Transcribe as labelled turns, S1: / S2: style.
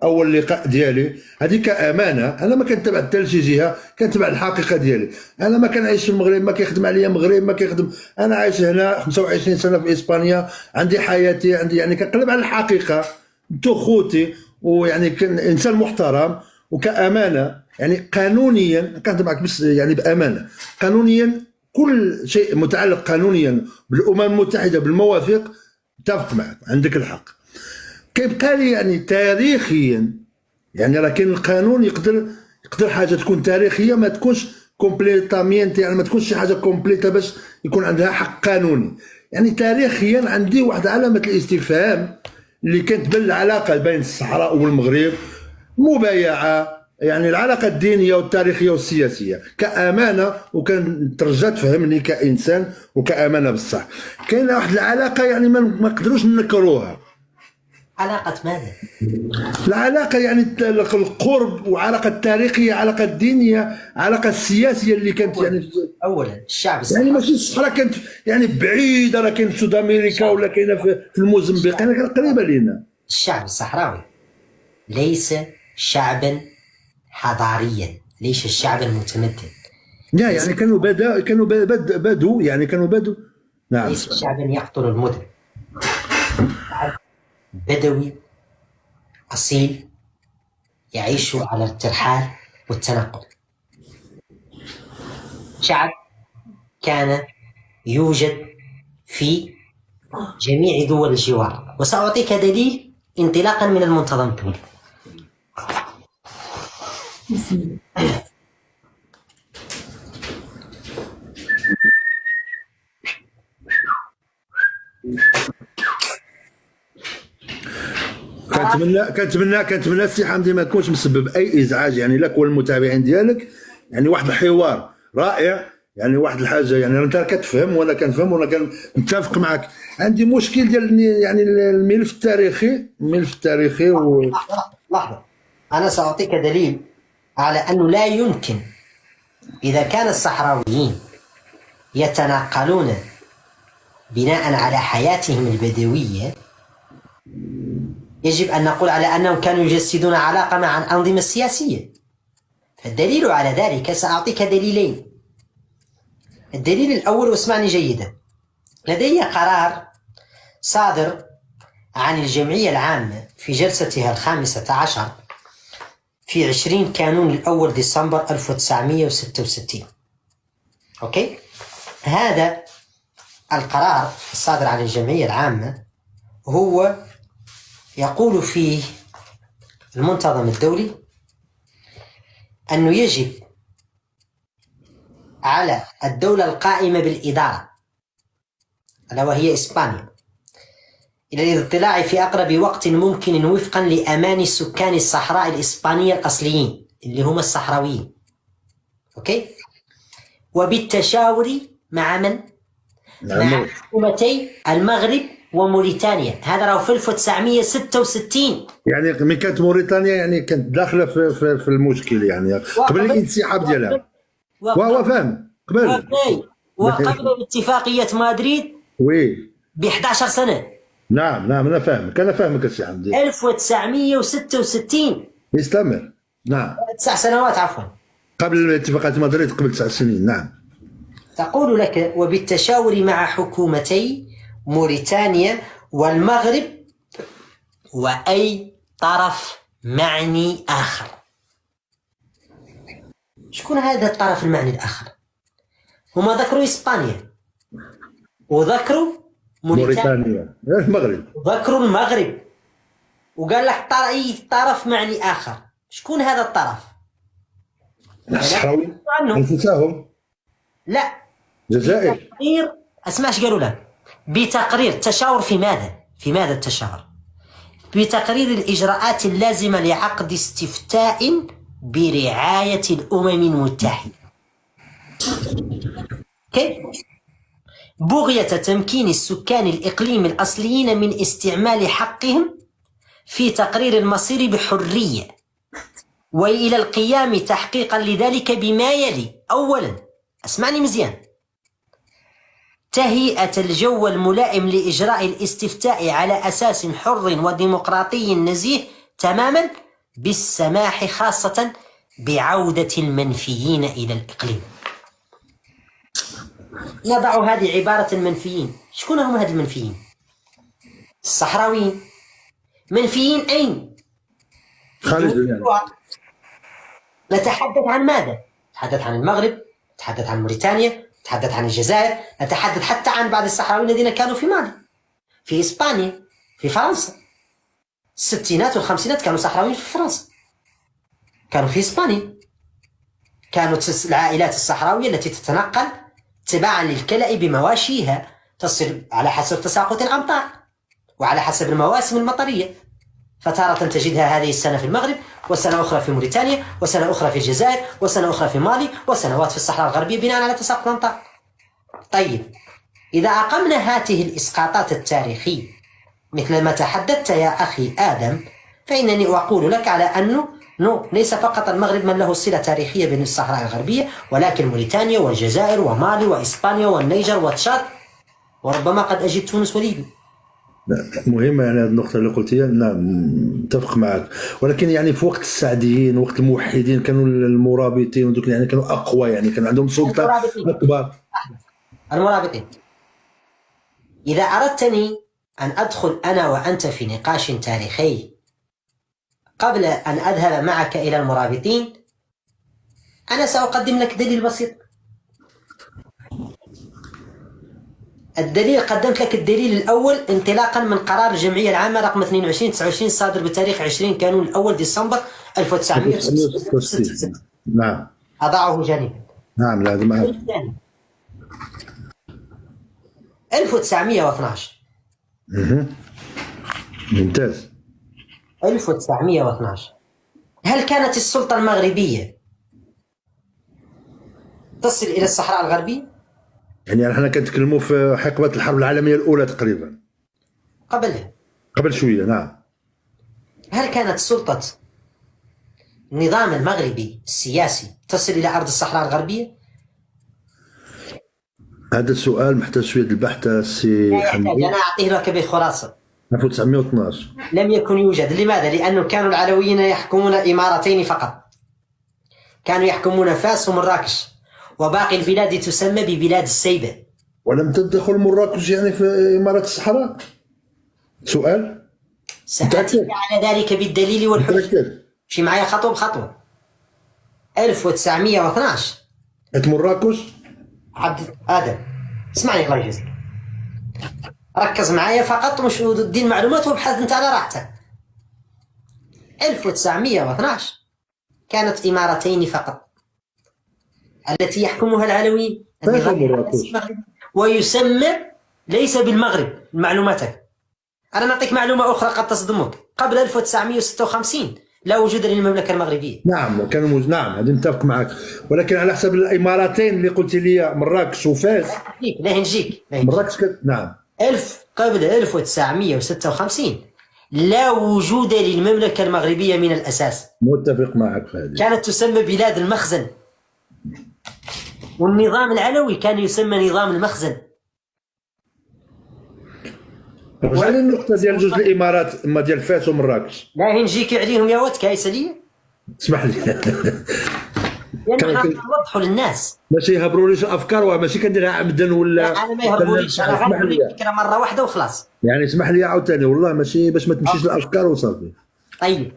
S1: اول لقاء ديالي هذه كامانه، انا ما كنتبع حتى لشي جهه، كنتبع الحقيقه ديالي. انا ما كنعيش في المغرب، ما كيخدم عليا مغرب، ما كيخدم، انا عايش هنا 25 سنه في اسبانيا، عندي حياتي، عندي يعني كنقلب على الحقيقه. انتو خوتي، ويعني كان انسان محترم وكامانه، يعني قانونيا كنهضر معك بس يعني بامانه، قانونيا كل شيء متعلق قانونيا بالامم المتحده بالمواثيق اتفق معك، عندك الحق. كيبقى لي يعني تاريخيا، يعني راه كاين القانون يقدر حاجه تكون تاريخيه ما تكونش كومبليتامينت، يعني ما تكونش شي حاجه كومبليتا باش يكون عندها حق قانوني. يعني تاريخيا عندي واحد علامه الاستفهام اللي كانت بين العلاقه بين الصحراء والمغرب، مبايعه، يعني العلاقه الدينيه والتاريخيه والسياسيه كامانه، وكان ترجى تفهمني كانسان وكامانه بصح. كاينه واحد العلاقه يعني ما نقدروش ننكروها.
S2: علاقة ماذا؟
S1: العلاقه يعني القرب، وعلاقه التاريخيه، علاقه الدينيه، علاقه السياسيه اللي كانت يعني
S2: اولا الشعب
S1: يعني
S2: الصحراوي،
S1: ماشي الصحراء كانت يعني بعيده، راه كاين في سود امريكا ولا كاينه في الموزمبيق، يعني كانت قريبه لينا.
S2: الشعب الصحراوي ليس شعبا حضاريا، ليس شعبا متمدن،
S1: لا يعني كانوا بدو، يعني كانوا بدو. نعم.
S2: ليس شعبا يقطن المدن، شعب بدوي أصيل يعيش على الترحال والتنقل. شعب كان يوجد في جميع دول الجوار، وسأعطيك دليل انطلاقا من المنتظم الدولي.
S1: كنتمنى السي حمدي ما تكونش مسبب اي ازعاج يعني لك والمتابعين ديالك، يعني واحد الحوار رائع، يعني واحد الحاجه، يعني انت كتفهم وانا كنفهم وانا كنتفق معك. عندي مشكل ديال يعني الملف التاريخي
S2: لحظه، انا ساعطيك دليل على انه لا يمكن، اذا كان الصحراويين يتناقلون بناء على حياتهم البدويه، يجب أن نقول على أنهم كانوا يجسدون علاقة مع الأنظمة السياسية. فالدليل على ذلك سأعطيك دليلين. الدليل الأول، واسمعني جيدا، لدي قرار صادر عن الجمعية العامة في جلستها 15 في 20 كانون الأول ديسمبر 1966. أوكي؟ هذا القرار الصادر عن الجمعية العامة هو يقول فيه المنتظم الدولي أنه يجب على الدولة القائمة بالإدارة، ألا وهي إسبانيا، إلى الاطلاع في أقرب وقت ممكن وفقا لأمان سكان الصحراء الإسبانية الأصليين اللي هم الصحراويين، أوكي؟ وبالتشاور مع من؟ مع حكومتي المغرب وموريتانيا. هذا راه في 1966.
S1: يعني ملي كانت موريتانيا يعني كانت داخله في المشكل، يعني قبل الانسحاب ديالها. وهو فاهم
S2: وقبل اتفاقيه مدريد
S1: وي
S2: ب 11 سنه.
S1: نعم انا فاهمك، انا فاهمك السي حمدي.
S2: 1966
S1: يستمر. نعم
S2: 9 سنوات عفوا،
S1: قبل اتفاقيه مدريد، قبل 9 سنين. نعم.
S2: تقول لك وبالتشاور مع حكومتي موريتانيا والمغرب وأي طرف معني آخر. شكون هذا الطرف المعني الآخر؟ هما ذكروا إسبانيا وذكروا موريتانيا
S1: المغرب،
S2: وذكروا المغرب، وقال لك أي طرف معني آخر. شكون هذا الطرف؟
S1: الصحراوي انفسهم؟
S2: لا،
S1: الجزائر.
S2: بتقرير، اسمع ايش قالوا لك، بتقرير تشاور في ماذا؟ في ماذا التشاور؟ بتقرير الإجراءات اللازمة لعقد استفتاء برعاية الأمم المتحدة. كيف؟ بغية تمكين السكان الإقليم الأصليين من استعمال حقهم في تقرير المصير بحرية، وإلى القيام تحقيقا لذلك بما يلي. أولا، اسمعني مزيان، تهيئة الجو الملائم لإجراء الاستفتاء على أساس حر وديمقراطي نزيه تماما بالسماح خاصة بعودة المنفيين إلى الإقليم. نضع هذه عبارة المنفيين. شكون هم هاد المنفيين؟ الصحراويين. منفيين أين؟
S1: خارج يعني.
S2: نتحدث عن ماذا؟ نتحدث عن المغرب، نتحدث عن موريتانيا، نتحدث عن الجزائر، نتحدث حتى عن بعض الصحراويين الذين كانوا في مالي، في إسبانيا، في فرنسا. الستينات والخمسينات كانوا صحراويين في فرنسا، كانوا في إسبانيا. كانت العائلات الصحراوية التي تتنقل تباعا للكلأ بمواشيها، تصل على حسب تساقط الأمطار وعلى حسب المواسم المطرية، فتارة تجدها هذه السنة في المغرب، وسنة أخرى في موريتانيا، وسنة أخرى في الجزائر، وسنة أخرى في مالي، وسنوات في الصحراء الغربية بناء على تساقط الأمطار. طيب، إذا أقمنا هذه الإسقاطات التاريخية مثل ما تحدثت يا أخي آدم، فإنني أقول لك على أنه ليس فقط المغرب من له صلة تاريخية بين الصحراء الغربية، ولكن موريتانيا والجزائر ومالي وإسبانيا والنيجر وتشاد، وربما قد أجد تونس وليبيا.
S1: مهمة يعني هذه النقطة اللي قلتيها. نعم متفق معك، ولكن يعني في وقت السعديين، وقت الموحدين، كانوا المرابطين ودوك يعني كانوا أقوى، يعني كان عندهم سلطة أكبر.
S2: المرابطين. إذا أردتني أن أدخل أنا وأنت في نقاش تاريخي قبل أن أذهب معك إلى المرابطين، أنا سأقدم لك دليل بسيط. الدليل، قدمت لك الدليل الأول انطلاقا من قرار الجمعية العامة رقم 22/29 صادر بتاريخ 20 كانون الأول ديسمبر 1966.
S1: نعم.
S2: أضعه جانبا.
S1: نعم لازم أعرف.
S2: 1912.
S1: ممتاز.
S2: 1912 هل كانت السلطة المغربية تصل إلى الصحراء الغربية؟
S1: يعني احنا كنتكلموا في حقبة الحرب العالمية الأولى تقريبا.
S2: قبلها.
S1: قبل شوية نعم.
S2: هل كانت سلطة النظام المغربي السياسي تصل إلى أرض الصحراء الغربية؟
S1: هذا السؤال محتاج شوية البحث سي حمدي.
S2: أنا أعطيه لك بخلاصة.
S1: 1912
S2: لم يكن يوجد. لماذا؟ لأنه كانوا العلويين يحكمون إمارتين فقط، كانوا يحكمون فاس ومراكش، وباقي البلاد تسمى ببلاد السيبة.
S1: ولم تدخل مراكش يعني في إمارة الصحراء؟ سؤال؟
S2: سأتي على ذلك بالدليل والحجة. شي معايا خطوة بخطوة. 1912
S1: مراكش.
S2: عبد آدم اسمعني الله يجزيك، ركز معايا فقط، مش دي المعلومات وابحث انت على راحتك. 1912 كانت إمارتين فقط التي يحكمها العلويين، ويسمى ليس بالمغرب. معلوماتك، أنا نعطيك معلومة أخرى قد تصدمك. قبل 1956 لا وجود للمملكة المغربية.
S1: نعم كانوا نعم هذه نتفق معك، ولكن على حسب الإمارتين اللي قلت لي مراكش وفاس.
S2: لا نجيك.
S1: مراكش نعم.
S2: قبل 1956 لا وجود للمملكة المغربية من الأساس.
S1: متفق معك في هذه.
S2: كانت تسمى بلاد المخزن، والنظام العلوي كان يسمى نظام المخزن.
S1: وعلى النقطة ديال جوج الإمارات اما ديال فاس ومراكش،
S2: لا نجيك عليهم يا ود كايسة لي.
S1: اسمح لي.
S2: يعني نوضحوا للناس،
S1: ماشي يهبروليش الافكار وماشي كنديرها عمدا ولا.
S2: انا ما يهبروليش، انا غنقول لك الفكره مره واحده وخلاص.
S1: يعني اسمح لي عاوتاني والله ماشي باش ما تمشيش الافكار وصافي.
S2: طيب